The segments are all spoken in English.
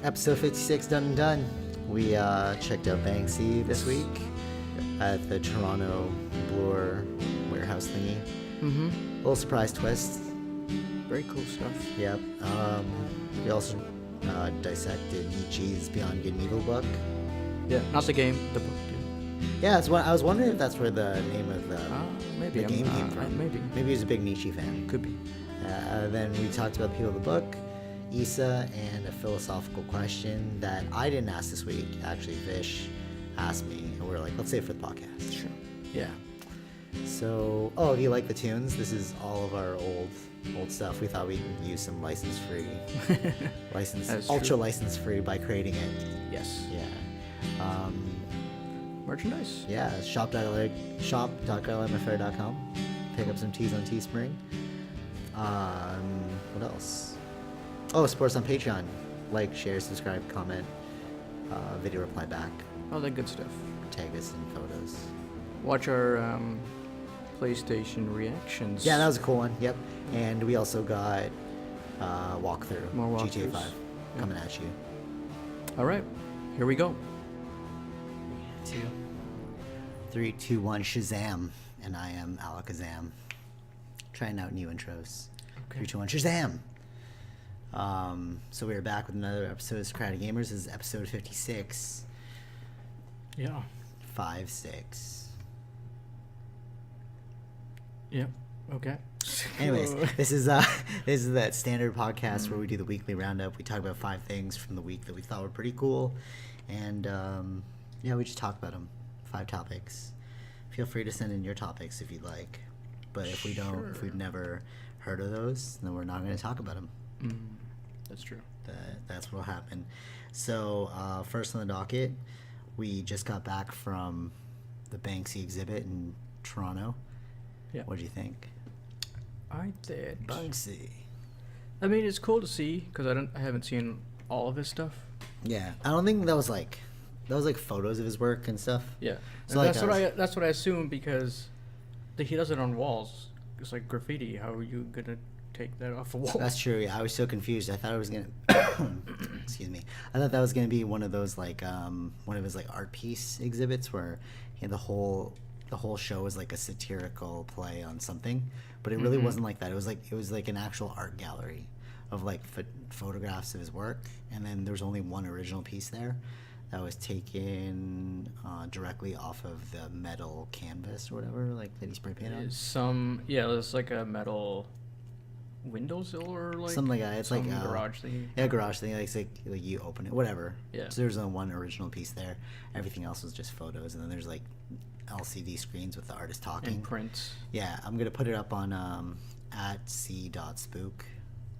Episode 56 done and done. We checked out Banksy this week at the Toronto Bloor warehouse thingy. Mm-hmm. Little surprise twist. Very cool stuff. Yep. We also dissected Nietzsche's Beyond Good and Evil book. Yeah, not the game, the book. Yeah, that's what I was wondering if that's where the name of the Maybe game came from. Maybe Maybe he was a big Nietzsche fan. Could be. Then we talked about the people of the book, Issa, and a philosophical question that I didn't ask this week. Actually, Vish asked me, and we were like, let's save it for the podcast. Sure. Yeah. So, if you like the tunes, this is all of our old stuff. We thought we'd use some license-free, ultra license-free by creating it. Yes. Yeah. Merchandise. Yeah, shop.guilemaffair.com. Pick up some teas on Teespring. What else? Oh, support us on Patreon. Like, share, subscribe, comment, video reply back. All that good stuff. Tag us in photos. Watch our PlayStation reactions. Yeah, that was a cool one. Yep. And we also got walkthrough. More GTA 5 walkthroughs. coming at you. All right, here we go. 2, 3, 2, 1, Shazam. And I am Alakazam. Trying out new intros. Okay. 3, 2, 1, Shazam. So we are back with another episode of Socratic Gamers. This is episode 56. Yeah. 5, 6. Yep. Okay. Anyways, this is that standard podcast where we do the weekly roundup. We talk about 5 things from the week that we thought were pretty cool, and we just talk about them. 5 topics. Feel free to send in your topics if you'd like, but if we don't, if we've never heard of those, then we're not going to talk about them. That's true. That's what'll happen. So first on the docket, we just got back from the Banksy Exhibit in Toronto. Yeah. What do you think? I did. Banksy. I mean, it's cool to see because I haven't seen all of his stuff. Yeah, I don't think that was like photos of his work and stuff. Yeah. So And like that's what I assume because he does it on walls. It's like graffiti. How are you gonna take that off a wall? That's true. Yeah, I was so confused. I thought it was gonna. Excuse me. I thought that was gonna be one of those like one of his like art piece exhibits where the whole show was like a satirical play on something, but it really wasn't like that. It was like an actual art gallery of like photographs of his work, and then there's only one original piece there that was taken directly off of the metal canvas or whatever, like that he spray painted on. There's like a metal windowsill or like something like that. It's like garage thing. Yeah, garage thing. Like you open it, whatever. Yeah. So there's only one original piece there. Everything else was just photos, and then there's like LCD screens with the artist talking. And prints. Yeah, I'm gonna put it up on at c.spook.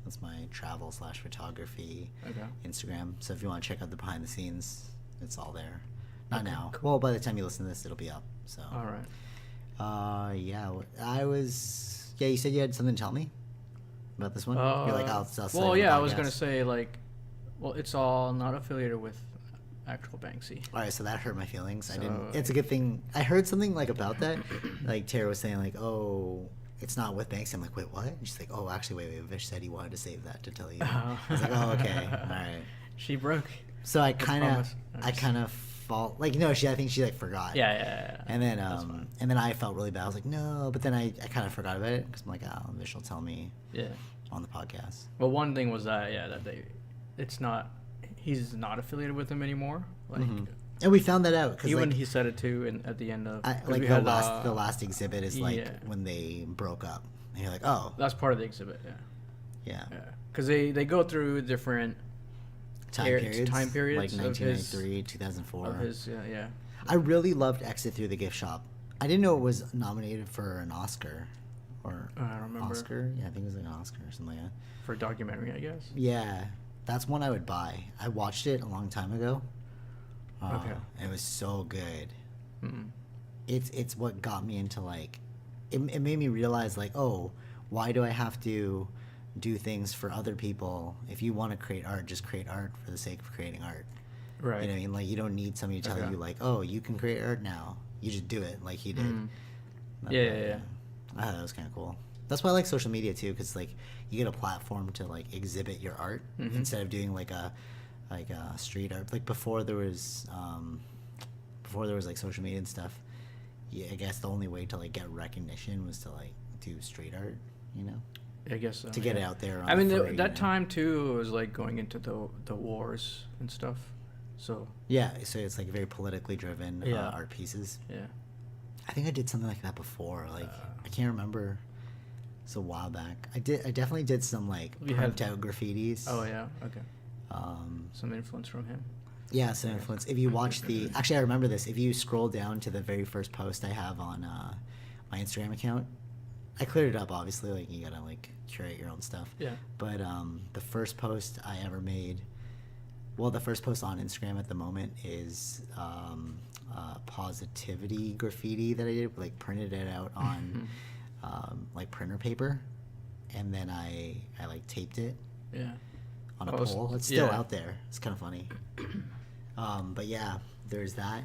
That's my travel/photography Instagram. So if you want to check out the behind the scenes, it's all there. Not now. Cool. Well, by the time you listen to this, it'll be up. So. All right. Yeah. Yeah, you said you had something to tell me about this one. You're like, I'll say well, on the yeah, I was podcast. gonna say it's all not affiliated with actual Banksy. All right, so that hurt my feelings. So, It's a good thing. I heard something like about that. Like Tara was saying, like, oh, it's not with Banksy. I'm like, wait, what? And she's like, oh, actually, wait. Vish said he wanted to save that to tell you. I was like, oh, okay, all right. She broke. So I kind of fault. Like, no, I think she like forgot. Yeah. And then I felt really bad. I was like, no, but then I kind of forgot about it because I'm like, oh, Vish will tell me. Yeah. On the podcast. Well, one thing was that he's not affiliated with them anymore. Like, and we found that out because even he said it too at the end of the last exhibit is like when they broke up. And you're like, oh, that's part of the exhibit. Yeah. Because they go through different time periods like 1993, 2004. Of his, yeah. I really loved Exit Through the Gift Shop. I didn't know it was nominated for an Oscar. Or I don't remember. Oscar? Yeah, I think it was like an Oscar or something like that. For a documentary, I guess. Yeah, that's one I would buy. I watched it a long time ago. Okay. It was so good. Mm-mm. It's what got me into like, it made me realize like, oh, why do I have to do things for other people? If you want to create art, just create art for the sake of creating art. Right. You know what I mean? Like, you don't need somebody to tell you like, oh, you can create art now. You just do it like he did. Yeah. I thought that was kind of cool. That's why I like social media too, because like you get a platform to like exhibit your art instead of doing like a like street art. Like before there was like social media and stuff. Yeah, I guess the only way to like get recognition was to like do street art, you know. I guess so, To get it out there. I mean, free, that time too was like going into the wars and stuff. So yeah, so it's like very politically driven Yeah. art pieces. yeah. I think I did something like that before. Like I can't remember. It's a while back. I definitely did some like You had- print out graffitis. Oh yeah. Okay. Um, Some influence from him. yeah, some influence. If you watch actually, I remember this. If you scroll down to the very first post I have on my Instagram account, I cleared it up. Obviously, like you gotta like curate your own stuff. Yeah. But the first post I ever made, well, the first post on Instagram at the moment is positivity graffiti that I did. Like printed it out on like printer paper, and then I like taped it Yeah. on a Oh, s- pole. It's still yeah. out there. It's kind of funny. But yeah, there's that.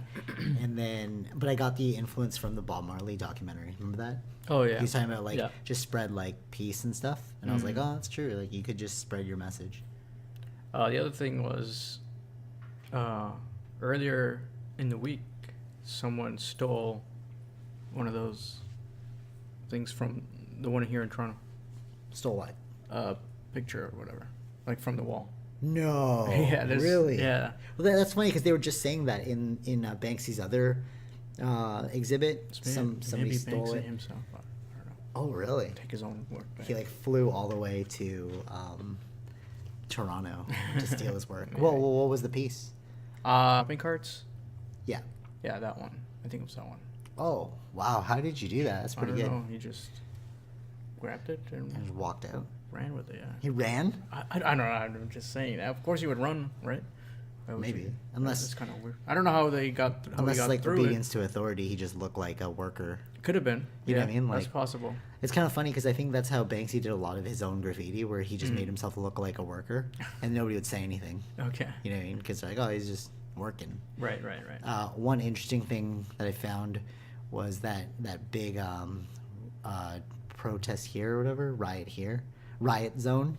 And then, but I got the influence from the Bob Marley documentary. Remember that? Oh yeah. He's talking about like Yeah. just spread like peace and stuff. And I was like, oh, that's true. Like you could just spread your message. The other thing was, earlier in the week, someone stole one of those things from the one here in Toronto. Stole what? Picture or whatever, like from the wall. No. Yeah, there's- Really? yeah. Well, that's funny because they were just saying that in Banksy's other exhibit. Somebody maybe stole Banksy it. himself. I don't know. Oh, really? Take his own work back. He like flew all the way to Toronto to steal his work. Yeah. Well, what was the piece? Shopping carts. Yeah. Yeah, that one. I think it was that one. Oh, wow. How did you do that? That's I pretty don't good. know. He just grabbed it and And just walked out. ran with it. Yeah. He ran? I don't know. I'm just saying. Of course, he would run, right? Why would Maybe. you? Unless- It's kind of weird. I don't know how they got. How Unless he got like through obedience to authority, he just looked like a worker. Could have been. You know what I mean? That's Like- possible. It's kind of funny because I think that's how Banksy did a lot of his own graffiti, where he just made himself look like a worker, and nobody would say anything. Okay. You know what I mean? Because they're like, oh, he's just working. Right. One interesting thing that I found was that big protest here or whatever, riot zone,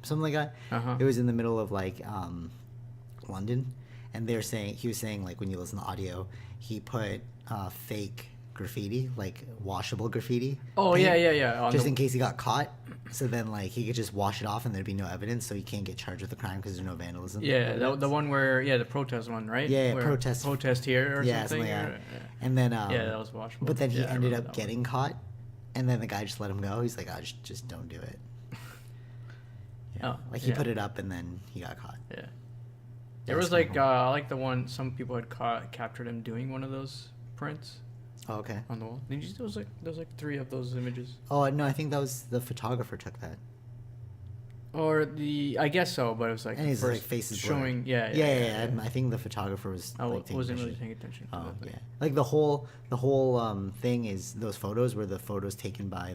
something like that. Uh-huh. It was in the middle of like London, and he was saying like when you listen to audio, he put fake graffiti, like washable graffiti. Oh paint, yeah. On just the- in case he got caught, so then like he could just wash it off and there'd be no evidence, so he can't get charged with the crime because there's no vandalism. Yeah, the one where the protest one, right? Yeah, Where protest here or Yeah, something. something like or- that. And then yeah, that was watchable. But then he Yeah, I ended remember up that one. getting caught, and then the guy just let him go. He's like, oh, just don't do it. Oh, Like he yeah. put it up and then he got caught. Yeah. That There was was kinda like cool. I like the one some people had captured him doing one of those prints Oh, okay. on the wall. Did you? There was like 3 of those images. Oh no, I think that was the photographer took that. Or I guess so, but it was like And his first like face is blurred. showing. Yeah. I think the photographer was. I like, taking wasn't really pictures. paying attention. To Oh that, yeah, like the whole thing is those photos were the photos taken by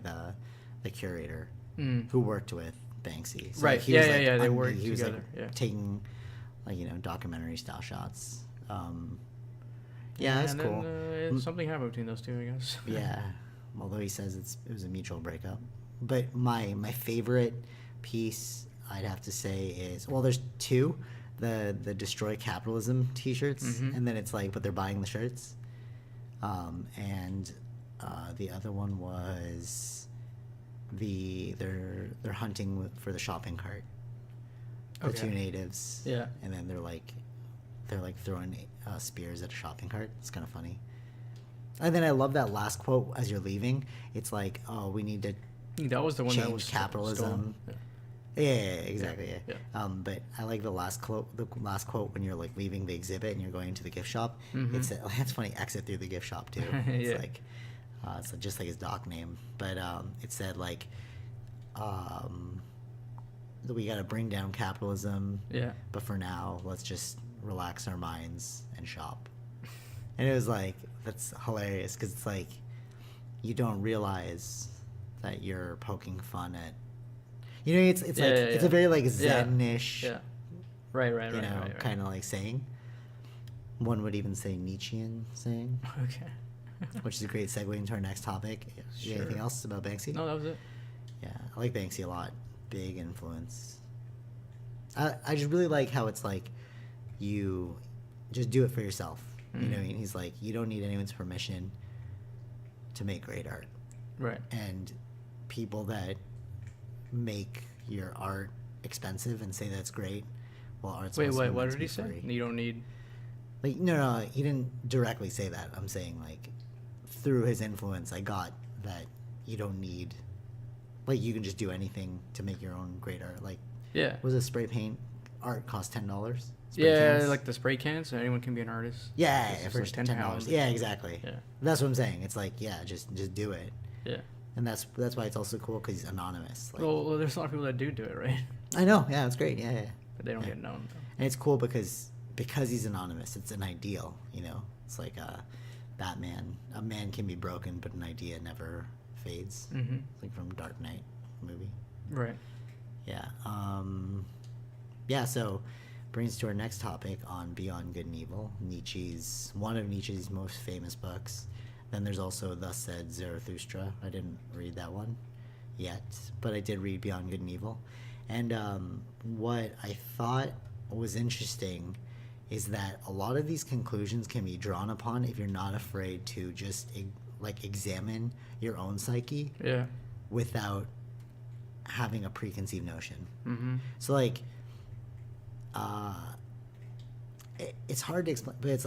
the curator who worked with Banksy. So, Right. like, he was, like, They worked he was, together. like, Yeah. taking like documentary style shots. Yeah, that's and cool. Then, something happened between those two, I guess. Yeah, although he says it was a mutual breakup. But my favorite piece I'd have to say is, well, there's 2, the Destroy Capitalism T-shirts, and then it's like, but they're buying the shirts, and the other one was they're hunting for the shopping cart. The Okay. 2 natives. Yeah. And then they're like throwing spears at a shopping cart. It's kind of funny. And then I love that last quote as you're leaving. It's like, oh, we need to That was the one that change was capitalism. stolen. Yeah, exactly. Yeah. But I like the last quote. The last quote when you're like leaving the exhibit and you're going to the gift shop. It's that's funny. Exit through the gift shop too. It's Yeah. like it's just like his doc name. But it said like that we got to bring down capitalism. Yeah. But for now, let's just relax our minds and shop. And it was like, that's hilarious because it's like you don't realize that you're poking fun at. It's like it's a very like Zen-ish, Yeah. Right. kind of like saying. One would even say Nietzschean saying, Okay. which is a great segue into our next topic. You got anything Sure. else about Banksy? No, that was it. Yeah, I like Banksy a lot. Big influence. I just really like how it's like you just do it for yourself. You know what I mean? He's like, you don't need anyone's permission to make great art. Right. And people that make your art expensive and say that's great, well, art's Wait, supposed to what be did he say? free. You don't need. Like, no, he didn't directly say that. I'm saying, like, through his influence, I got that you don't need, like, you can just do anything to make your own great art. Like, Yeah. was it spray paint art cost $10? Spray Yeah, cans? like the spray cans, so anyone can be an artist. Yeah, It's for like $10. Yeah, exactly. Yeah. That's what I'm saying. It's like, yeah, just do it. Yeah. And that's why it's also cool because he's anonymous. Like, Well, there's a lot of people that do it, right? I know. Yeah, it's great. Yeah. But they don't Yeah. get known. Though. And it's cool because he's anonymous. It's an ideal, you know. It's like Batman. A man can be broken, but an idea never fades. Mm-hmm. Like from Dark Knight movie. Right. Yeah. Yeah. So brings us to our next topic on Beyond Good and Evil. One of Nietzsche's most famous books. Then there's also Thus Said Zarathustra. I didn't read that one yet, but I did read Beyond Good and Evil. And what I thought was interesting is that a lot of these conclusions can be drawn upon if you're not afraid to just examine your own psyche Yeah. without having a preconceived notion. Mm-hmm. So like, it's hard to explain, but it's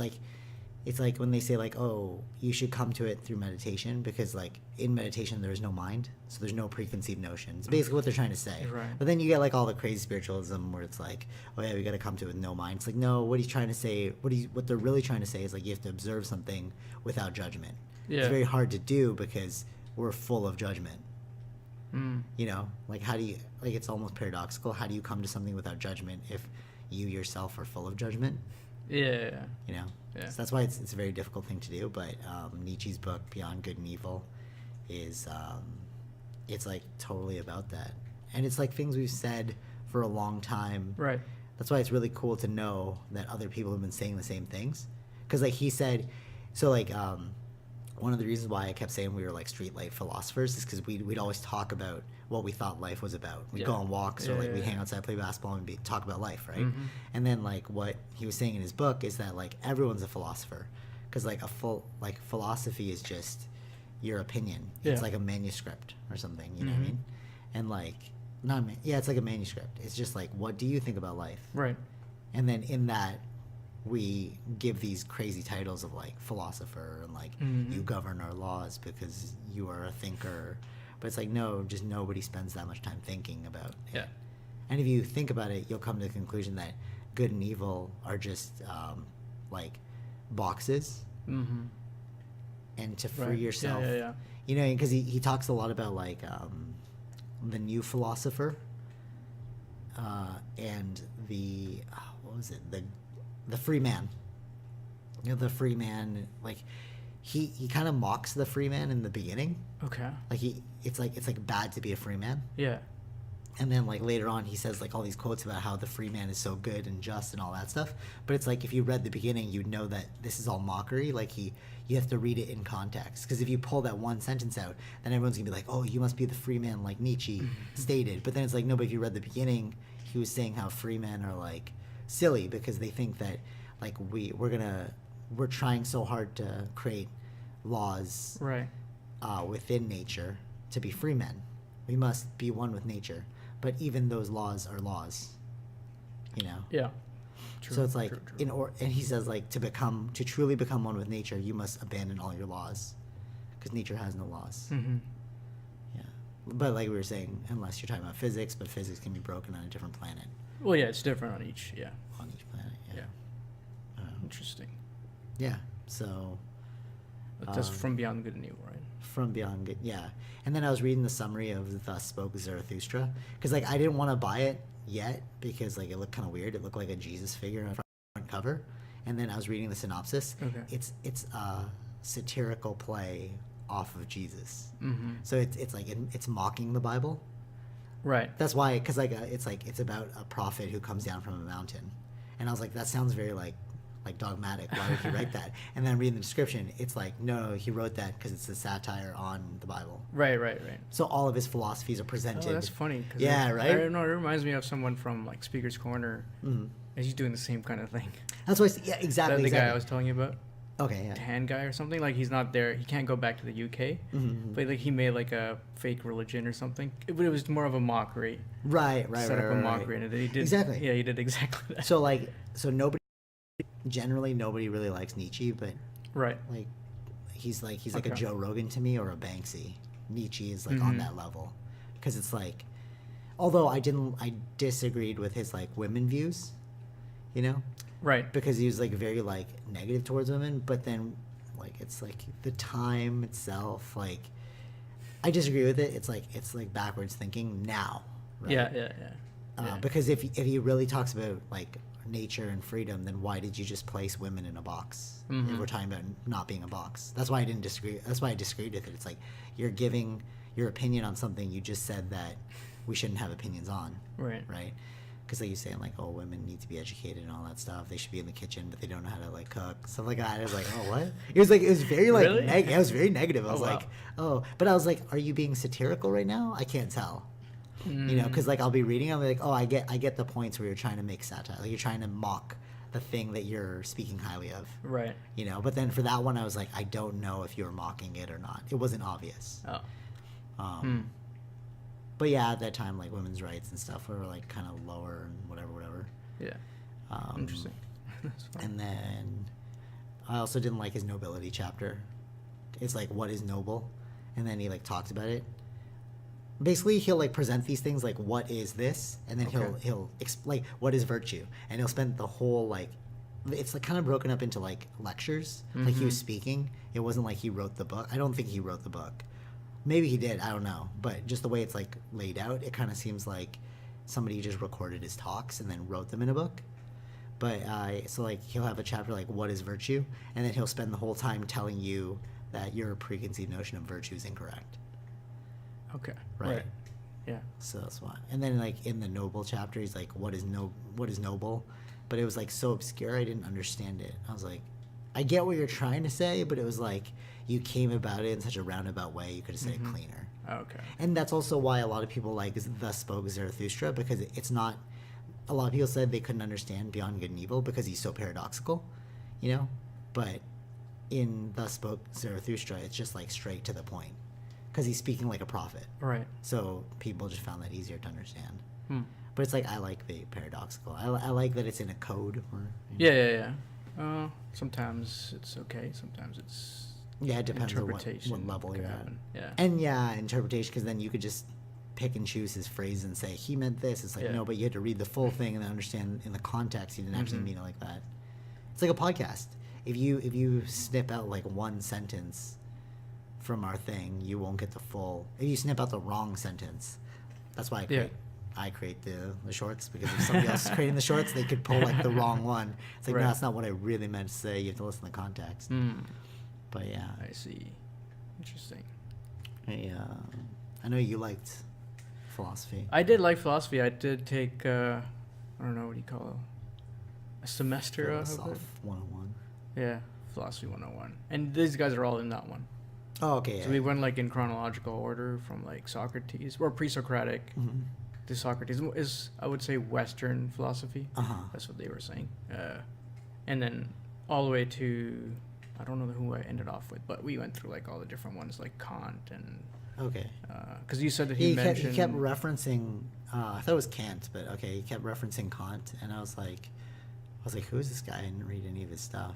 like when they say like, oh, you should come to it through meditation, because like in meditation there is no mind, so there's no preconceived notion. It's basically what they're trying to say. Right. But then you get like all the crazy spiritualism where it's like, oh yeah, we got to come to it with no mind. It's like, no, what he's trying to say, what they're really trying to say is like you have to observe something without judgment. Yeah. It's very hard to do because we're full of judgment. Mm. You know, like how do you, like it's almost paradoxical. How do you come to something without judgment if you yourself are full of judgment? Yeah. You know? Yeah. So that's why it's a very difficult thing to do. But Nietzsche's book, Beyond Good and Evil, is, it's like totally about that. And it's like things we've said for a long time. Right. That's why it's really cool to know that other people have been saying the same things. Because like he said, so like, one of the reasons why I kept saying we were like streetlight philosophers is because we'd always talk about what we thought life was about. We'd Yeah. go on walks, or Yeah, like yeah, we'd yeah. hang outside, play basketball, and talk about life, right? Mhm. And then like what he was saying in his book is that like everyone's a philosopher, because like philosophy is just your opinion. It's Yeah. like a manuscript or something, you know what I Mhm. mean? And like it's like a manuscript. It's just like, what do you think about life? Right. And then in that, we give these crazy titles of like philosopher and like Mhm. you govern our laws because you are a thinker. But it's like, no, just nobody spends that much time thinking about it. Yeah. And if you think about it, you'll come to the conclusion that good and evil are just like boxes. Mm-hmm. And to free Right. yourself, Yeah. you know, because he talks a lot about like the new philosopher and the what was it, the free man. You know, the free man, like he kind of mocks the free man in the beginning. Okay. Like it's like bad to be a free man. Yeah. And then like later on he says like all these quotes about how the free man is so good and just and all that stuff. But it's like if you read the beginning, you'd know that this is all mockery. Like you have to read it in context, because if you pull that one sentence out, then everyone's gonna be like, oh, you must be the free man like Nietzsche stated. But then it's like, no, but if you read the beginning, he was saying how free men are like silly because they think that like we're trying so hard to create laws Right. within nature to be free men. We must be one with nature, but even those laws are laws, you know. Yeah. True, So it's like true. and he says like to truly become one with nature, you must abandon all your laws, because nature has no laws. Mm-hmm. Yeah, but like we were saying, unless you're talking about physics, but physics can be broken on a different planet, Well, yeah, it's different on each. Yeah. on each planet. Yeah. Yeah. Interesting. Yeah. So That's from Beyond Good and Evil, right? from Beyond Good, yeah. And then I was reading the summary of Thus Spoke Zarathustra, because like I didn't want to buy it yet because like it looked kind of weird. It looked like a Jesus figure on the front cover. And then I was reading the synopsis. Okay. It's a satirical play off of Jesus. Mm-hmm. So it's mocking the Bible. Right. That's why, because it's about a prophet who comes down from a mountain, and I was like, that sounds very like like dogmatic. Why would he write that? And then reading the description, it's like, no, he wrote that because it's a satire on the Bible. Right. So all of his philosophies are presented. Oh, that's funny. Yeah, right? I don't know. It reminds me of someone from like Speaker's Corner. Mm-hmm. And he's doing the same kind of thing. That's what. Yeah, exactly. The guy I was telling you about. Okay, yeah. Tan guy or something, like he's not there, he can't go back to the UK, but like he made like a fake religion or something, but it was more of a mockery, right set up a mockery, and he did exactly, yeah, he did exactly that. So nobody really likes Nietzsche, but right, like he's like a Joe Rogan to me, or a Banksy. Nietzsche is like on that level, because it's like, although I disagreed with his like women views, you know. Right. Because he was like very like negative towards women, but then like it's like the time itself, like I disagree with it. It's like backwards thinking now. Right? Yeah. Because if he really talks about like nature and freedom, then why did you just place women in a box? If we're talking about not being a box, that's why I didn't disagree. That's why I disagreed with it. It's like you're giving your opinion on something you just said that we shouldn't have opinions on. Right. Because like you're saying, like, oh, women need to be educated and all that stuff. They should be in the kitchen, but they don't know how to like cook, stuff like that. I was like, oh, what? It was very like really? It was very negative. I was wow. like, oh, but I was like, are you being satirical right now? I can't tell. You know, because like I'll be reading, I'll be like, oh, I get the points where you're trying to make satire, like you're trying to mock the thing that you're speaking highly of. Right. You know, but then for that one, I was like, I don't know if you were mocking it or not. It wasn't obvious. Oh. But yeah, at that time, like women's rights and stuff were like kind of lower and whatever. Yeah. Interesting. That's fine. And then I also didn't like his nobility chapter. It's like, what is noble? And then he like talks about it. Basically, he'll like present these things like, what is this? And then he'll explain what is virtue, and he'll spend the whole like, it's like kind of broken up into like lectures. Like he was speaking. It wasn't like he wrote the book. I don't think he wrote the book. Maybe he did, I don't know. But just the way it's like laid out, it kind of seems like somebody just recorded his talks and then wrote them in a book. But so like he'll have a chapter like, what is virtue? And then he'll spend the whole time telling you that your preconceived notion of virtue is incorrect. Okay. Right. Yeah. So that's why. And then like in the noble chapter, he's like, what is noble? But it was like so obscure, I didn't understand it. I was like, I get what you're trying to say, but it was like you came about it in such a roundabout way. You could have said it cleaner. Okay. And that's also why a lot of people like Thus Spoke Zarathustra, because it's not. A lot of people said they couldn't understand Beyond Good and Evil because he's so paradoxical, you know. But in Thus Spoke Zarathustra, it's just like straight to the point, because he's speaking like a prophet. Right. So people just found that easier to understand. But it's like, I like the paradoxical. I like that it's in a code. Or, you know. Yeah. Sometimes it's okay. Sometimes it's. Yeah, it depends on what level you're at. Yeah. And interpretation, because then you could just pick and choose his phrase and say, he meant this. It's like, no, but you had to read the full thing and then understand in the context he didn't actually mean it like that. It's like a podcast. If you snip out like one sentence from our thing, you won't get the full. If you snip out the wrong sentence, that's why I create the shorts, because if somebody else is creating the shorts, they could pull like the wrong one. It's like, no, that's not what I really meant to say. You have to listen to the context. But yeah. I see. Interesting. I know you liked philosophy. I did like philosophy. I did take, I don't know, what do you call it? A semester of it? 101. Yeah, Philosophy 101. And these guys are all in that one. Oh, okay. So we went like in chronological order from like Socrates, or pre-Socratic, to Socrates. Is, I would say, Western philosophy. That's what they were saying. And then all the way to, I don't know who I ended off with, but we went through like all the different ones, like Kant and. Okay. Because you said that he mentioned. He kept referencing. I thought it was Kant, but okay, he kept referencing Kant, and I was like, who is this guy? I didn't read any of his stuff.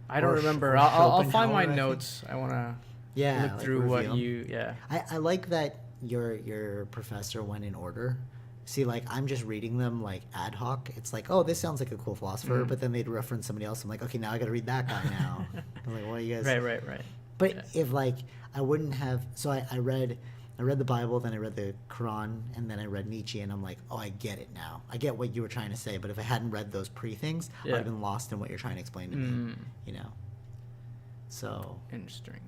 I don't remember. I'll find my notes. I want to look through what you. Yeah. I like that your professor went in order. See, like, I'm just reading them like ad hoc. It's like, oh, this sounds like a cool philosopher, but then they'd reference somebody else. I'm like, okay, now I got to read that guy now. I'm like, what are you guys? Right. But if like I wouldn't have, so I read the Bible, then I read the Quran, and then I read Nietzsche, and I'm like, oh, I get it now. I get what you were trying to say. But if I hadn't read those things, I'd have been lost in what you're trying to explain to me. You know. So. Interesting.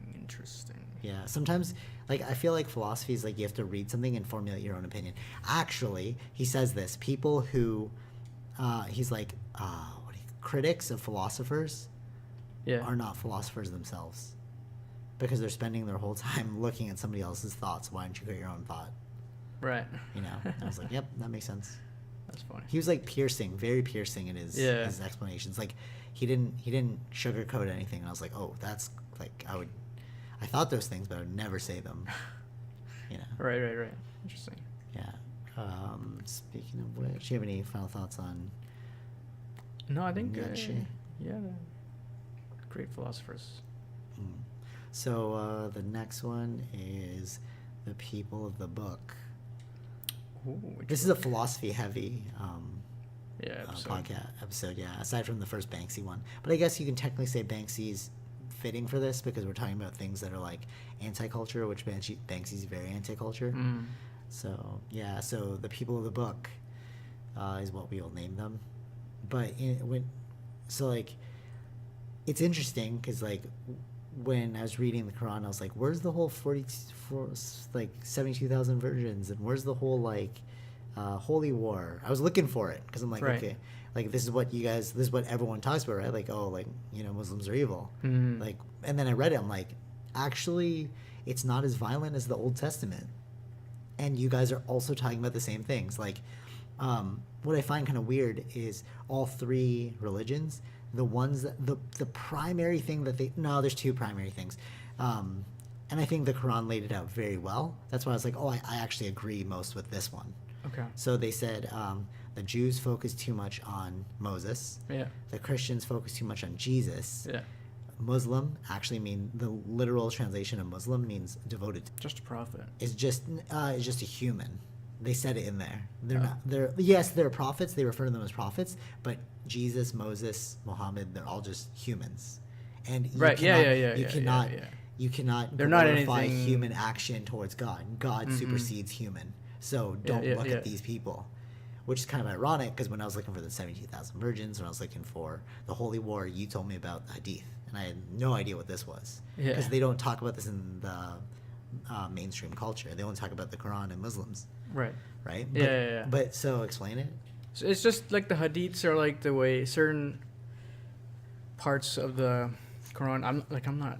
Yeah. Sometimes, like, I feel like philosophy is like you have to read something and formulate your own opinion. Actually, he says this: people who, he's like, critics of philosophers Yeah. are not philosophers themselves, because they're spending their whole time looking at somebody else's thoughts. Why don't you create your own thought? Right. You know, I was like, yep, that makes sense. That's funny. He was like very piercing in his Yeah. his explanations. Like he didn't sugarcoat anything, and I was like, oh, that's like I thought those things, but I would never say them. You know. Right. Interesting. Yeah. Speaking of which, do you have any final thoughts on? No, I think Nietzsche? yeah, great philosophers. Mm. So the next one is the people of the book. Ooh, This is a philosophy-heavy episode. episode. Yeah, aside from the first Banksy one, but I guess you can technically say Banksy's fitting for this because we're talking about things that are like anti-culture, which Banksy's very anti-culture. Mm. So yeah, so the people of the book is what we will name them. But it's interesting because like when I was reading the Quran, I was like, where's the whole 72,000 virgins, and where's the whole like holy war? I was looking for it because I'm like, Right. okay, like this is what everyone talks about, right? Like, oh, like, you know, Muslims are evil. Mm. Like, and then I read it, I'm like, actually, it's not as violent as the Old Testament. And you guys are also talking about the same things. Like, what I find kind of weird is all three religions, the ones that the primary thing that there's two primary things. And I think the Quran laid it out very well. That's why I was like, oh, I actually agree most with this one. Okay. So they said the Jews focus too much on Moses. Yeah. The Christians focus too much on Jesus. Yeah. Muslim actually the literal translation of Muslim means devoted. Just a prophet. Is just a human. They said it in there. Oh. They're prophets. They refer to them as prophets, but Jesus, Moses, Muhammad, they're all just humans. And you Right. cannot, you cannot They're not glorify anything- human action towards God. God supersedes human. So don't look at these people. Which is kind of ironic because when I was looking for the 72,000 virgins, when I was looking for the Holy War, you told me about the Hadith, and I had no idea what this was because they don't talk about this in the mainstream culture. They only talk about the Quran and Muslims, Right. right? Yeah. But so explain it. So it's just like the hadiths are like the way certain parts of the Quran. I'm not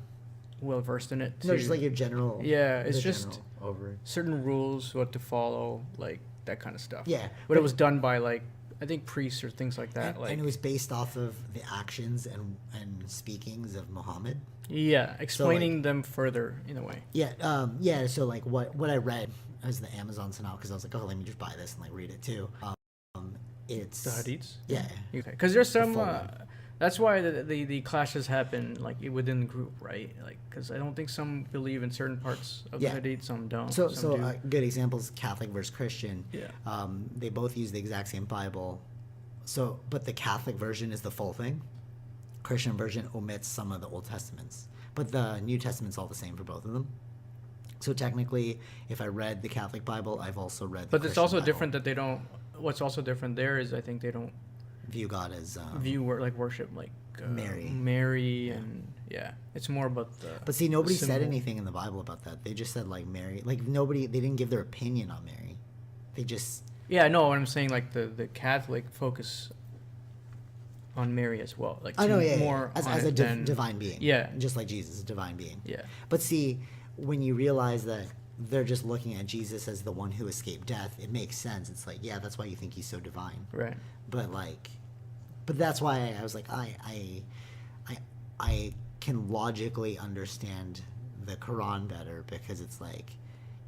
well versed in it. No, just like your general. Yeah, it's the just general over. certain rules, what to folw, like that kind of stuff. Yeah, But it was done by like I think priests or things like that. And it was based off of the actions and speakings of Muhammad. Yeah, explaining them further in a way. Yeah. So like what I read as the Amazon Synopsis, because I was like, oh, let me just buy this and like read it too. It's The hadiths. Yeah. Okay, because there's some. full one. That's why the clashes happen like within the group, right? Like because I don't think some believe in certain parts of Yeah. the hadith, some don't. So some do. good examples: Catholic versus Christian. Yeah. They both use the exact same Bible. So, but the Catholic version is the full thing. Christian version omits some of the Old Testaments, but the New Testament's all the same for both of them. So technically, if I read the Catholic Bible, I've also read. But it's also different that they don't. What's also different there is I think they don't view God as worship like Mary. And yeah, it's more about the. But see, nobody said symbol. anything in the Bible about that. They just said like Mary. Like nobody. They didn't give their opinion on Mary. They just. Yeah, no, what I'm saying like the Catholic focus on Mary as well. Like I know, more as on a it than- divine being. Yeah. Just like Jesus, a divine being. Yeah. But see, when you realize that they're just looking at Jesus as the one who escaped death, it makes sense. It's like, yeah, that's why you think he's so divine. Right. But that's why I was like, I can logically understand the Quran better because it's like,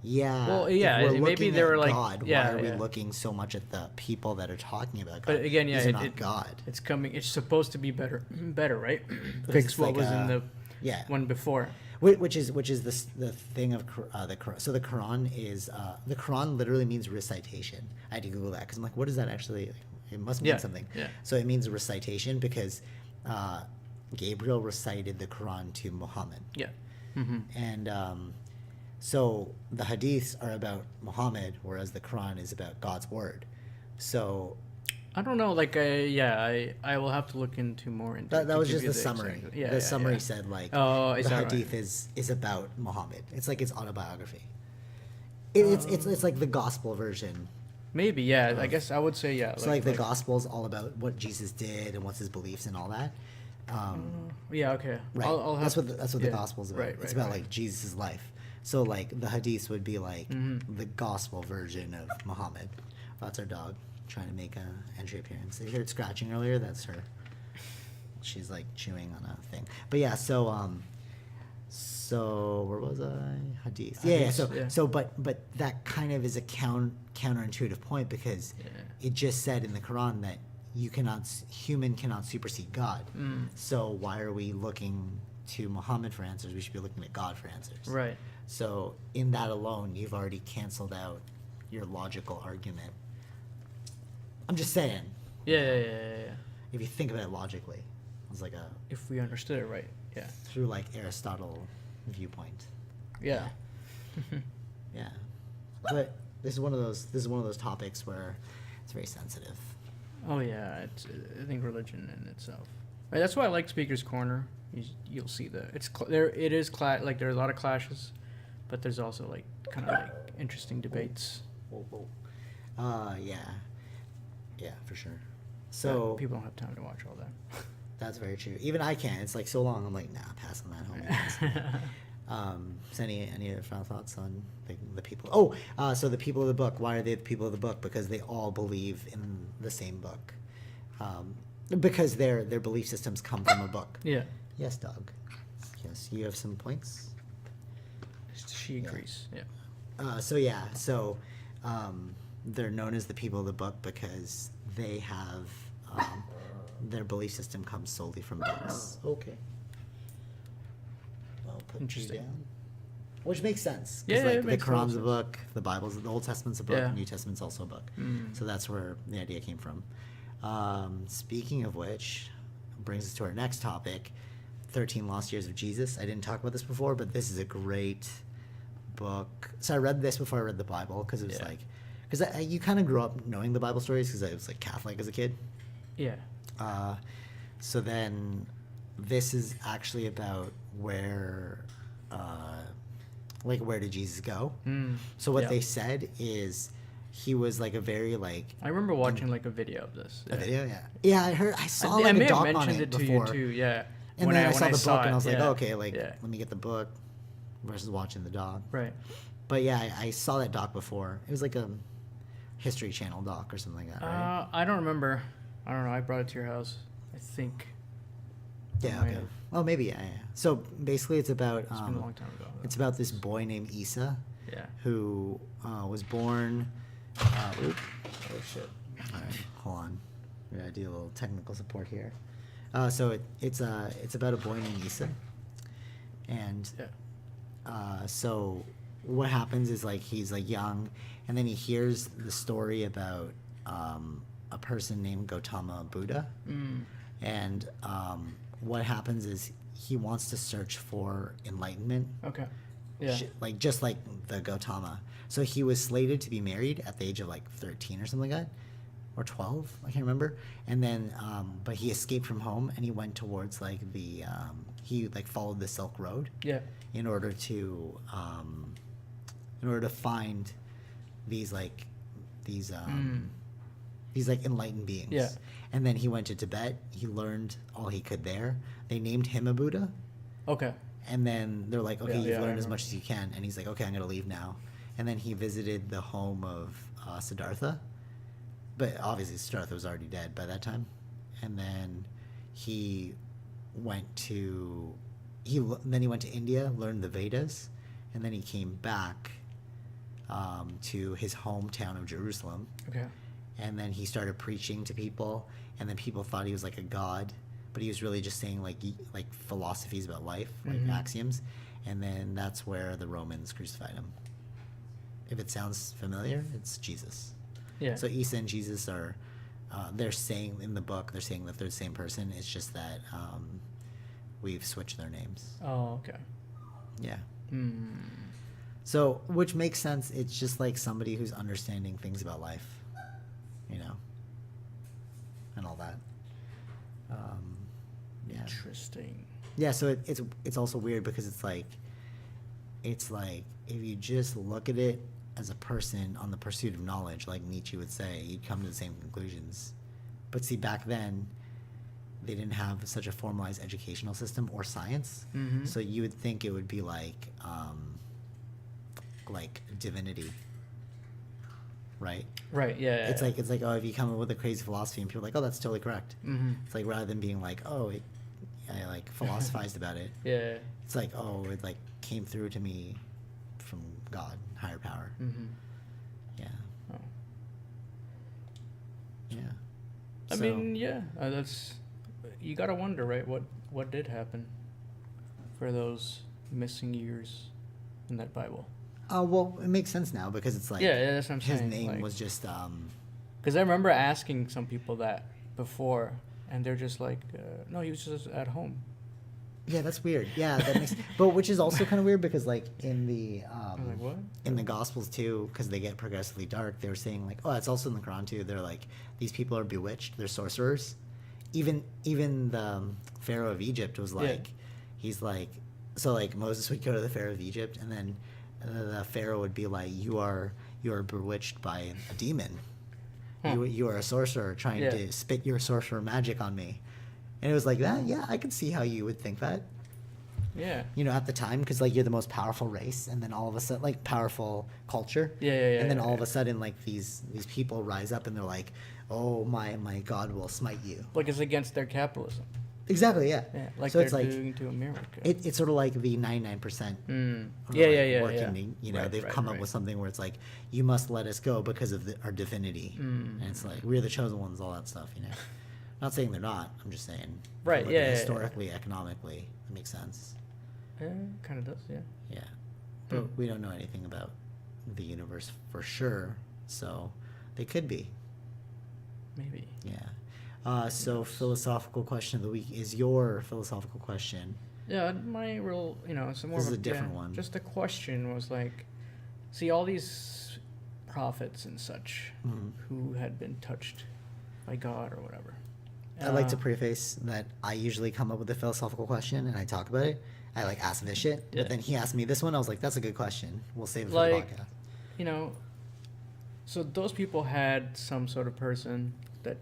yeah. Well, if yeah, we're maybe looking they at were like, God, yeah, why are we yeah. looking so much at the people that are talking about God? But again, yeah, These are not God. It's coming. It's supposed to be better, right? Because Fix it's what like was in the yeah. one before. Which is the thing of the Quran. So the Quran is the Quran literally means recitation. I had to Google that because I'm like, what does that actually? It must mean something. Yeah. So it means recitation because Gabriel recited the Quran to Muhammad. Yeah. Mm-hmm. And so the hadiths are about Muhammad, whereas the Quran is about God's word. So I don't know. Like, I will have to look into more into. that to was give just you the summary. Yeah, The summary said like the is that hadith right? is about Muhammad. It's like his autobiography. It's like the gospel version Maybe, yeah. I guess I would say, yeah. So like the gospel is all about what Jesus did and what's his beliefs and all that. Yeah, okay. Right. That's what the gospel is about. Right, It's about like Jesus' life. So like the hadiths would be like the gospel version of Muhammad. That's our dog trying to make a entry appearance. You heard scratching earlier? That's her. She's like chewing on a thing. But yeah, so where was I? Hadith. Yeah. So but that kind of is a counterintuitive point because it just said in the Quran that human cannot supersede God. So why are we looking to Muhammad for answers? We should be looking at God for answers. Right. So in that alone, you've already canceled out your logical argument. I'm just saying. Yeah. If you think about it logically, it's like if we understood it right, yeah. Through like Aristotle viewpoint. Yeah. Yeah. But this is one of those topics where it's very sensitive. Oh yeah, I think religion in itself. Right, that's why I like Speaker's Corner. You'll see there is like there's a lot of clashes, but there's also like kind of like interesting debates. Yeah, for sure. So people don't have time to watch all that. That's very true. Even I can't. It's like so long. I'm like, nah, pass on that home. So any other final thoughts on the people? So the people of the book. Why are they the people of the book? Because they all believe in the same book. Because their belief systems come from a book. Yeah. Yes, dog. Yes, you have some points. She agrees. Yeah. So they're known as the people of the book because they have their belief system comes solely from books. Okay. I'll put Interesting. you down. Which makes sense. Yeah, like it the makes Quran's a sense. book, the Bible's, the Old Testament's a book, Yeah. the New Testament's also a book. So that's where the idea came from. Speaking of which, brings us to our next topic, 13 Lost Years of Jesus. I didn't talk about this before, but this is a great book. So I read this before I read the Bible because it was like, because you kind of grew up knowing the Bible stories because I was like Catholic as a kid. Yeah. So then this is actually about where did Jesus go? So what they said is he was like a very like. I remember watching like a video of this. A video, yeah. Yeah, I saw I like may a have doc on mentioned it it to before. you too. Yeah. And then I saw the book and I was like, yeah. okay, like Yeah. let me get the book versus watching the doc. Right. But yeah, I saw that doc before. It was like a History Channel doc or something like that, right? I don't remember. I don't know. I brought it to your house. I think. Yeah. Okay. Well, maybe yeah. So basically, it's about It's been a long time ago. Though. it's about this boy named Issa, Yeah. who was born. Oh shit. All right, hold on. We gotta do a little technical support here. So it's about a boy named Issa, and so what happens is like he's like young, and then he hears the story about a person named Gautama Buddha, and what happens is he wants to search for enlightenment. Okay. Yeah. Like just like the Gautama. So he was slated to be married at the age of like 13 or something like that, or 12, I can't remember. And then, but he escaped from home and he went towards like he like followed the Silk Road. Yeah. In order to find these like enlightened beings. Yeah. And then he went to Tibet. He learned all he could there. They named him a Buddha. Okay. And then they're like, okay, Yeah, you've yeah, I learned as remember. much as you can. And he's like, okay, I'm going to leave now. And then he visited the home of Siddhartha. But obviously Siddhartha was already dead by that time. And then he went to India, learned the Vedas. And then he came back to his hometown of Jerusalem. Okay. And then he started preaching to people. And then people thought he was like a god. But he was really just saying like philosophies about life, like axioms, and then that's where the Romans crucified him. If it sounds familiar, it's Jesus. Yeah. So Issa and Jesus are, they're saying in the book, they're saying that they're the same person. It's just that we've switched their names. Oh, okay. Yeah. So, which makes sense. It's just like somebody who's understanding things about life, you know, and all that. Yeah. Interesting. Yeah, so it's also weird because it's like if you just look at it as a person on the pursuit of knowledge, like Nietzsche would say, you'd come to the same conclusions. But see, back then, they didn't have such a formalized educational system or science, so you would think it would be like divinity, right? Right. Yeah. It's like oh, if you come up with a crazy philosophy and people are like, oh, that's totally correct. It's like rather than being like, oh, I like philosophized about it. Yeah. It's like, oh, it like came through to me from God, higher power. Yeah. Oh. Yeah. I mean, yeah, that's, you gotta wonder, right? What did happen for those missing years in that Bible? Well, it makes sense now because it's like, Yeah, that's what I'm his saying. name like, was just because I remember asking some people that before, and they're just like, no, he was just at home. yeah, that's weird. Yeah, that makes but which is also kind of weird because like in the I'm like, what? in the Gospels too, because they get progressively dark, they were saying like, oh, it's also in the Quran too. They're like, these people are bewitched, they're sorcerers. Even the Pharaoh of Egypt was like, he's like, so like Moses would go to the Pharaoh of Egypt, and then the Pharaoh would be like, you are bewitched by a demon. You are a sorcerer trying to spit your sorcerer magic on me. And it was like that. Yeah, I could see how you would think that. Yeah. You know, at the time, because like you're the most powerful race, and then all of a sudden, like powerful culture. Yeah. And then all of a sudden, like these people rise up, and they're like, "Oh, my God will smite you." Like it's against their capitalism. Exactly. Yeah. Yeah. Like so they're it's like doing to America. it's sort of like the 99%. Yeah. Working. You know, Right, they've right, come up right. with something where it's like, you must let us go because of our divinity, and it's like we're the chosen ones, all that stuff. You know. Not saying they're not. I'm just saying. Right, Like, yeah. Historically, economically, it makes sense. Yeah, kind of does. Yeah. Yeah. But we don't know anything about the universe for sure, so they could be. Maybe. Yeah. So philosophical question of the week is your philosophical question. Yeah, my real, it's more This of is a different one. Just the question was like, see all these prophets and such who had been touched by God or whatever. I'd like to preface that I usually come up with a philosophical question and I talk about it. I like ask this shit, Yeah. but then he asked me this one. I was like, "That's a good question. We'll save it for Like, the podcast." So those people had some sort of person that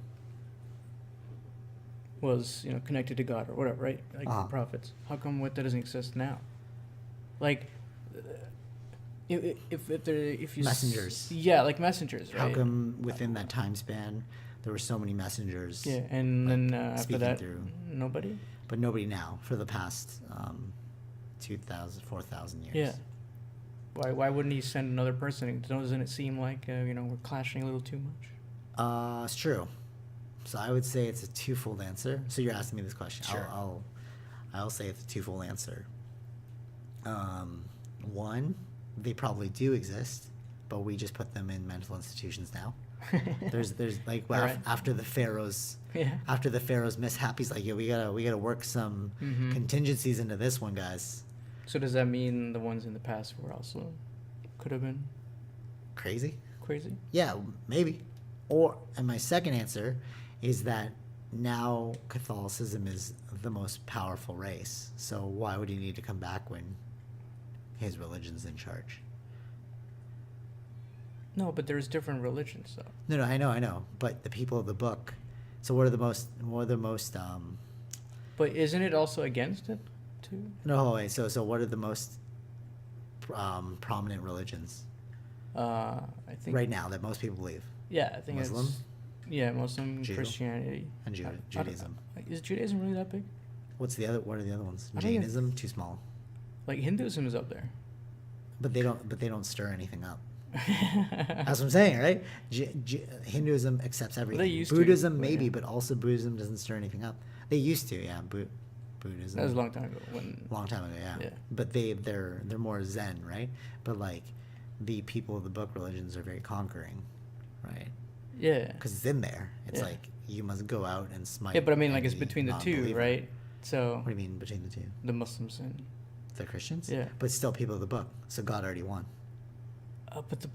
was, connected to God or whatever, right? Like the prophets. How come that doesn't exist now? Like, if you Messengers. Yeah, like messengers, right? How come within that time span there were so many messengers? Yeah, and then after speaking that, through. nobody. But nobody now for the past 2,000, 4,000 years. Yeah. Why wouldn't he send another person? Doesn't it seem like we're clashing a little too much? It's true. So I would say it's a twofold answer. So you're asking me this question. Sure. I'll say it's a twofold answer. One, they probably do exist, but we just put them in mental institutions now. There's like Right. after the pharaoh's Yeah. after the pharaoh's mishap, he's like, yeah, we gotta work some contingencies into this one, guys. So does that mean the ones in the past were also could have been Crazy. crazy? Yeah, maybe. And my second answer is that now Catholicism is the most powerful race. So why would he need to come back when his religion's in charge? No, but there's different religions though. No, I know. But the people of the book. So what are the most? But isn't it also against it too? No, wait. So what are the most prominent religions I think right now that most people believe? Yeah, I think Muslim? Muslim, Jew? Christianity, And I don't- Judaism. Is Judaism really that big? What are the other ones? I don't even- Jainism, too small. Like Hinduism is up there. But they don't stir anything up. That's what I'm saying, right? Hinduism accepts everything. used to, Buddhism but maybe, yeah. but also Buddhism doesn't stir anything up. They used to, yeah. Buddhism. That was a long time ago. When Long time ago, yeah. Yeah. But they're more Zen, right? But like the people of the book religions are very conquering, right? yeah, Because it's in there. It's Yeah. like you must go out and smite. yeah, but I mean, like it's any between the two, non-believer. right? So What do you mean between the two? the Muslims and The Christians? Yeah. But still people of the book. So God already won. but the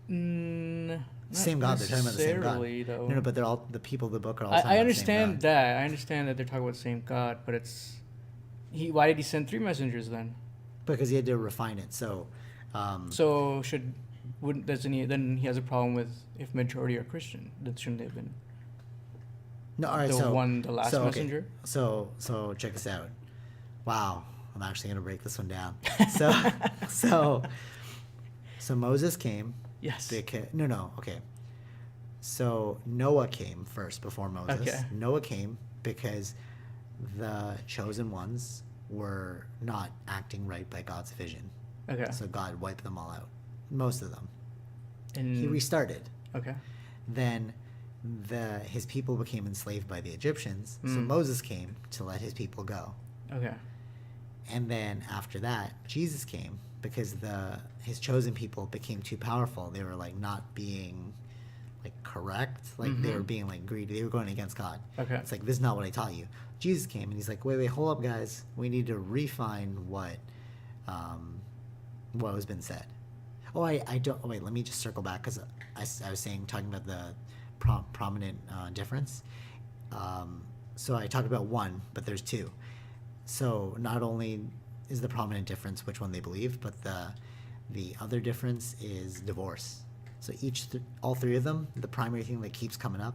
not Same God. They're talking about the same God. necessarily, though. No, but they're all the people of the book are all. I talking about the same understand God. that. I understand that they're talking about the same God, but why did he send 3 messengers then? Because he had to refine it. So So then he has a problem with if majority are Christian? Then shouldn't they have been No, all right. the last okay. messenger? So check this out. Wow, I'm actually gonna break this one down. So so Moses came. Yes. Okay. So Noah came first before Moses. Okay. Noah came because the chosen ones were not acting right by God's vision. Okay. So God wiped them all out, most of them. And He restarted. Okay. Then his people became enslaved by the Egyptians. So Moses came to let his people go. Okay. And then after that, Jesus came because his chosen people became too powerful. They were like not being like correct. Like they were being like greedy. They were going against God. Okay. It's like, this is not what I taught you. Jesus came and he's like, wait, hold up, guys. We need to refine what has been said. Oh, I don't. Oh, wait, let me just circle back because I was talking about the prominent difference. So I talked about one, but there's two. So not only is the prominent difference which one they believe, but the other difference is divorce. So all three of them, the primary thing that keeps coming up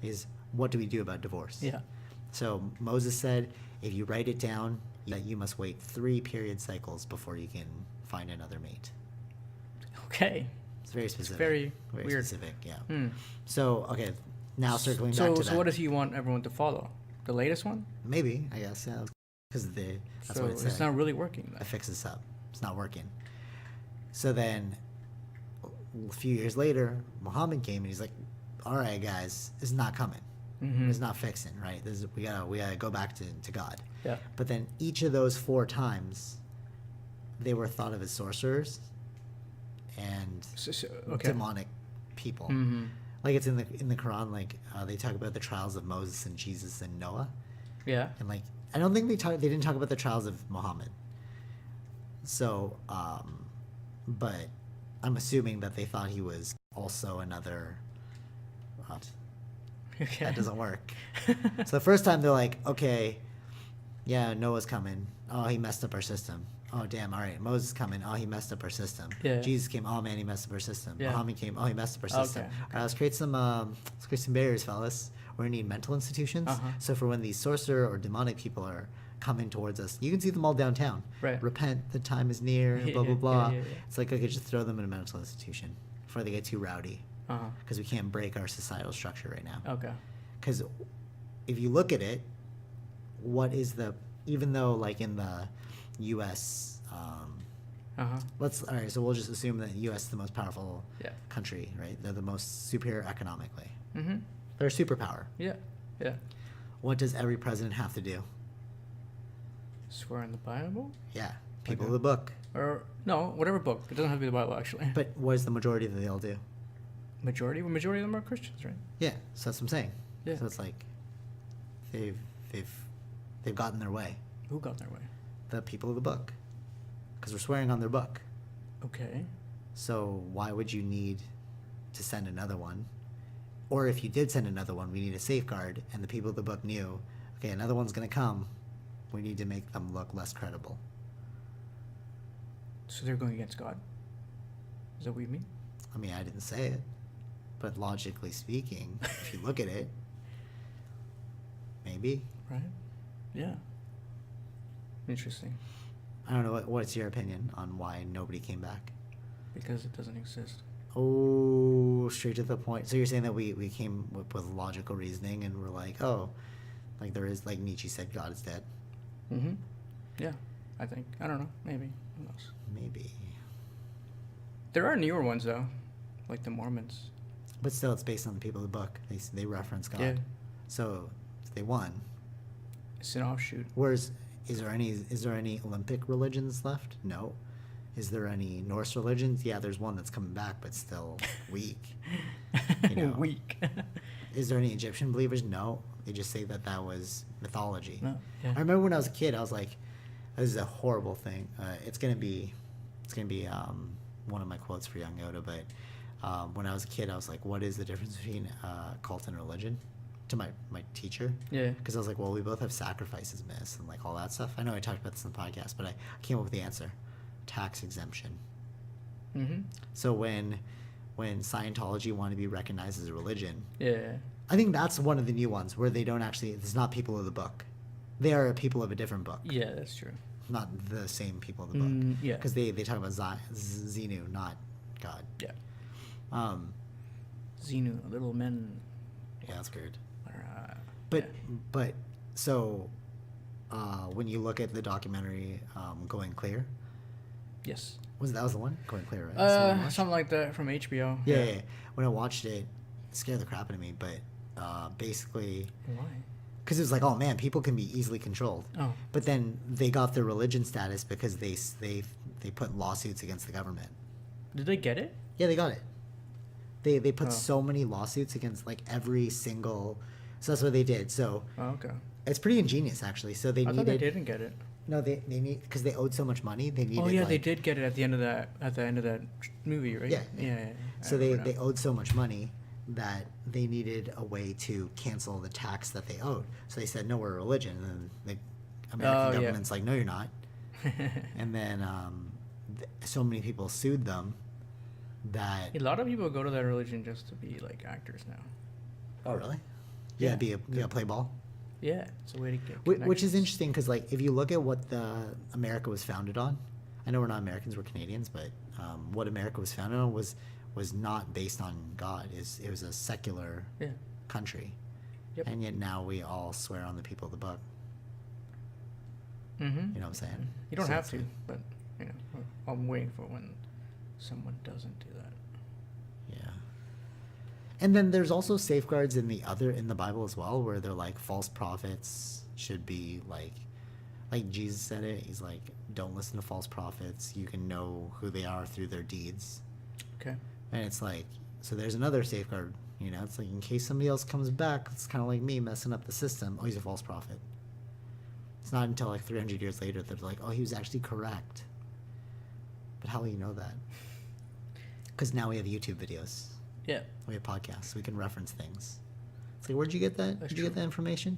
is, what do we do about divorce? Yeah. So Moses said, if you write it down, that you must wait 3 period cycles before you can find another mate. Okay. It's very specific. It's very weird. Specific, yeah. So, okay, now circling back to that. So what does he want everyone to follow? The latest one? Maybe, I guess, yeah. Because that's what it said. It's not really working, then. I fixed this up. It's not working. So then, a few years later, Muhammad came and he's like, all right, guys, it's not coming. It's not fixing, right? We gotta go back to God. Yeah. But then each of those 4 times, they were thought of as sorcerers and demonic people. Like it's in the Quran, like they talk about the trials of Moses and Jesus and Noah. Yeah. And like I don't think they didn't talk about the trials of Muhammad. So, but I'm assuming that they thought he was also another. Okay. That doesn't work. So the first time they're like, okay, yeah, Noah's coming. Oh, he messed up our system. Oh, damn, all right. Moses coming. Oh, he messed up our system. Yeah. Jesus came. Oh, man, he messed up our system. Yeah. Muhammad came. Oh, he messed up our system. Okay. All right, let's create some barriers, fellas. We're going to need mental institutions. So for when these sorcerer or demonic people are coming towards us, you can see them all downtown. Right. Repent, the time is near, blah, blah, blah. Yeah. It's like I could just throw them in a mental institution before they get too rowdy. Because we can't break our societal structure right now. Okay. Because if you look at it, even though like in the U.S., all right, so we'll just assume that the U.S. is the most powerful country, right? They're the most superior economically. They're a superpower. Yeah. Yeah. What does every president have to do? Swear in the Bible? Yeah, people of the book. Or no, whatever book. It doesn't have to be the Bible, actually. But what is the majority that they all do? Majority of them are Christians, right? Yeah, so that's what I'm saying. Yeah. So it's like they've gotten their way. Who got their way? The people of the book, because we're swearing on their book. Okay. So why would you need to send another one? Or if you did send another one, we need a safeguard, and the people of the book knew, okay, another one's going to come. We need to make them look less credible. So they're going against God? Is that what you mean? I mean, I didn't say it, but logically speaking, if you look at it, maybe. Right? Yeah. Interesting. I don't know, what's your opinion on why nobody came back? Because it doesn't exist. Oh, straight to the point. So you're saying that we came with logical reasoning and we're like, oh, like there is, like Nietzsche said, God is dead. Yeah, I think. I don't know. Maybe. Who knows? Maybe. There are newer ones, though. Like the Mormons. But still, it's based on the people of the book. They reference God. Yeah. So they won. It's an offshoot. Whereas, is there any Olympic religions left? No. Is there any Norse religions? Yeah, there's one that's coming back, but still weak. Weak. Is there any Egyptian believers? No. They just say that was mythology. No. Yeah. I remember when I was a kid, I was like, "This is a horrible thing." It's gonna be one of my quotes for Young Yoda. But when I was a kid, I was like, "What is the difference between cult and religion?" To my teacher. Yeah. Because I was like, "Well, we both have sacrifices, miss, and like all that stuff." I know I talked about this in the podcast, but I came up with the answer: tax exemption. Mm-hmm. So when Scientology want to be recognized as a religion, Yeah. I think that's one of the new ones where they don't actually. It's not people of the book. They are people of a different book. Yeah, that's true. Not the same people of the book. Yeah. Because they talk about Xenu, not God. Yeah. Um, Xenu, little men. yeah, that's weird. Yeah. But so when you look at the documentary Going Clear, Yes. that was the one? Going Clear, right? Something like that from HBO. Yeah. When I watched it, it scared the crap out of me. But basically, Why? because it was like, oh man, people can be easily controlled. Oh. But then they got their religion status because they put lawsuits against the government. Did they get it? Yeah, they got it. They put Oh. so many lawsuits against like every single. So that's what they did. So Oh, okay. it's pretty ingenious actually. So they I needed. thought they didn't get it. No, they need because they owed so much money. They needed. Oh yeah, like, they did get it at the end of that movie, right? Yeah. Yeah. So they owed so much money that they needed a way to cancel the tax that they owed. So they said, no, we're a religion. And then the American government's like, no, you're not. And then so many people sued them that... A lot of people go to that religion just to be like actors now. Oh, really? Yeah. Play ball? Yeah, it's a way to get Which is connections. interesting because, like, if you look at what America was founded on, I know we're not Americans, we're Canadians, but what America was founded on was not based on God. It was a secular country. Yep. And yet now we all swear on the people of the book. Mm-hmm. You know what I'm saying? You don't So have it's to, like- but you know, I'm waiting for when someone doesn't do that. Yeah. And then there's also safeguards in the Bible as well, where they're like false prophets should be like Jesus said it. He's like, don't listen to false prophets. You can know who they are through their deeds. Okay. And it's like, so there's another safeguard. You know, it's like in case somebody else comes back, it's kind of like me messing up the system. Oh, he's a false prophet. It's not until like 300 years later that they're like, oh, he was actually correct. But how will you know that? Because now we have YouTube videos. Yeah. We have podcasts. We can reference things. It's like, where'd you get that? That's Did you get true. that information?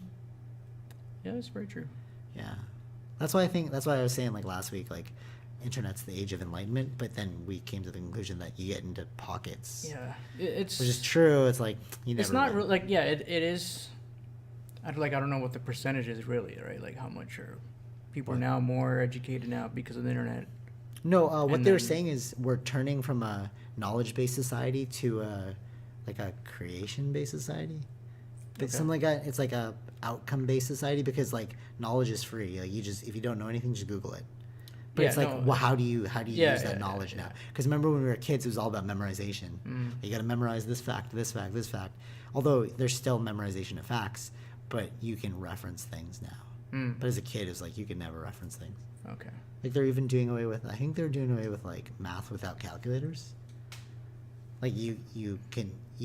Yeah, that's very true. Yeah. That's why I was saying like last week, like internet's the age of enlightenment, but then we came to the conclusion that you get into pockets. Yeah, it's Which is true. It's like, you never it's not really- like it is. I don't know what the percentage is really, right? Like how much are people are now more educated now because of the internet. No, what And they were then- saying is we're turning from a knowledge-based society to a creation-based society. But Okay. something like that. It's like a outcome-based society because like knowledge is free. Like if you don't know anything, just Google it. But Yeah, it's like, no, well, how do you yeah, use that yeah, knowledge yeah, now? Because remember when we were kids, it was all about memorization. Mm. You got to memorize this fact, this fact, this fact. Although there's still memorization of facts, but you can reference things now. Mm. But as a kid, it was like you could never reference things. Okay. Like they're even doing away with. I think they're doing away with like math without calculators. Like you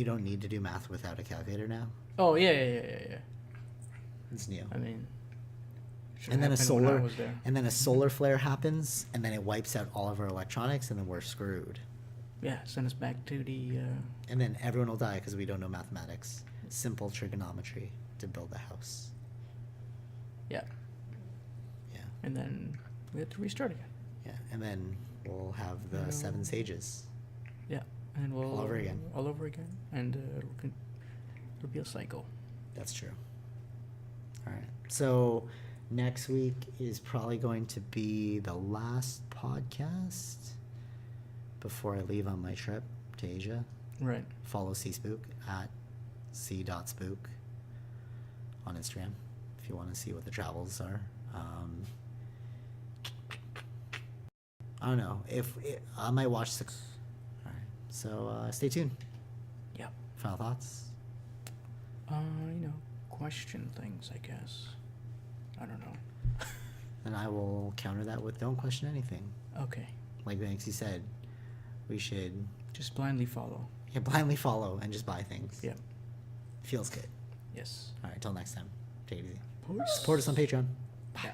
don't need to do math without a calculator now. Oh yeah. It's new. I mean, should And then happen when I was there. a solar flare happens, and then it wipes out all of our electronics, and then we're screwed. Yeah, send us back to the. And then everyone will die because we don't know mathematics. Simple trigonometry to build a house. Yeah, Yeah, and then we have to restart again. yeah. And then we'll have the No. 7 sages. Yeah, and we'll All over again. All over again, and it'll be a cycle. That's true. All right. So next week is probably going to be the last podcast before I leave on my trip to Asia. Right. Follow C-Spook at c.spook on Instagram if you want to see what the travels are. I don't know. I might watch 6. All right. So stay tuned. Yeah. Final thoughts? Question things, I guess. I don't know. And I will counter that with don't question anything. Okay. Like Banksy said, we should Just blindly follow. blindly follow and just buy things. Yeah. Feels good. Yes. All right, till next time. Take it easy. Peace. Support us on Patreon. Yeah.